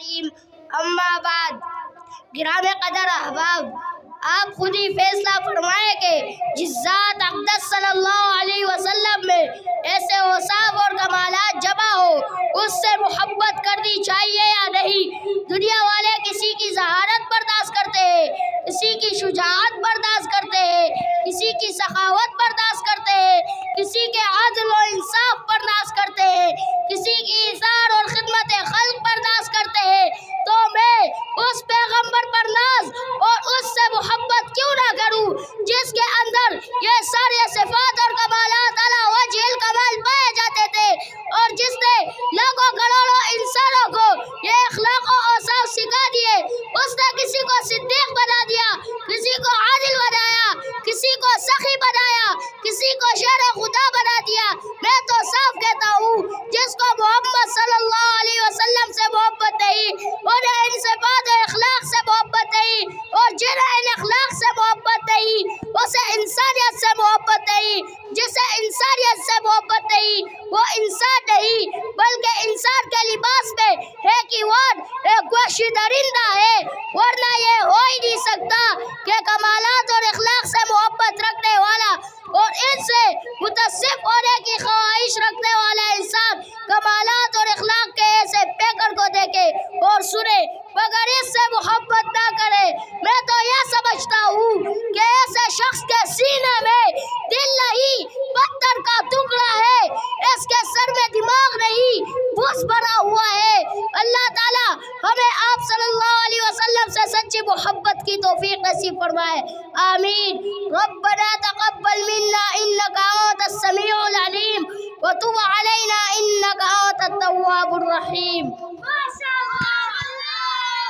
الرحیم اما بعد گرام قدر احباب، آپ خود ہی فیصلہ فرمائیں کہ جس ذات اقدس صلی اللہ علیہ وسلم میں ایسے اوصاف اور کمالات جمع ہو اس سے محبت کرنی چاہیے یا نہیں؟ دنیا والے کسی کی ذہانت برداشت کرتے ہیں، کسی کی شجاعت برداشت کرتے ہیں، کسی کی سخاوت برداشت کرتے ہیں، کسی کے عدل و انصاف برداشت کرتے ہیں، کسی کی ایثار اور خدمت خلق برداشت کرتے ہیں، تو میں اس پیغمبر پر ناز اور اس سے محبت کیوں نہ کروں جس کے اندر یہ سارے صفات اور کمالات علی وجہ الکمال پائے جاتے تھے، اور جس نے لاکھوں کروڑوں انسانوں کو یہ اخلاق و اوصاف سکھا دیے۔ اس نے کسی کو صدیق بنا دیا، کسی کو عادل بنایا، کسی کو سخی بنایا، کسی کو شیر خدا بنا دیا۔ میں تو صاف کہتا ہوں جس کو محمد صلی اللہ علیہ وسلم سے محبت نہیں، انہیں ان صفات و اخلاق سے محبت نہیں، اور جنہیں ان اخلاق سے محبت نہیں اسے انسانیت سے محبت نہیں، جسے انسانیت سے محبت نہیں وہ انسان نہیں بلکہ انسان کے لباس میں ایک ایوان ایک وحشی درندہ ہے، ورنہ یہ ہو ہی نہیں سکتا کہ کمالات اور اخلاق سے محبت رکھنے والا اور ان سے متصف ہونے کی خواہش رکھنے والا انسان کمالات اور اخلاق کے ایسے پیکر کو دیکھے اور سنے مگر اس سے محبت نہ کرے۔ میں تو یہ سمجھتا ہوں کہ ایسے شخص کے سینے میں دل نہیں پتھر کا ٹکڑا ہے، اس کے سر میں دماغ نہیں بوس بھرا ہوا ہے۔ اللہ تعالی ہمیں آپ صلی اللہ علیہ وسلم سے سچی محبت کی توفیق نصیب فرمائے، آمین۔ ربنا تقبل منا انك انت السميع العليم وتب علينا انك انت التواب الرحيم۔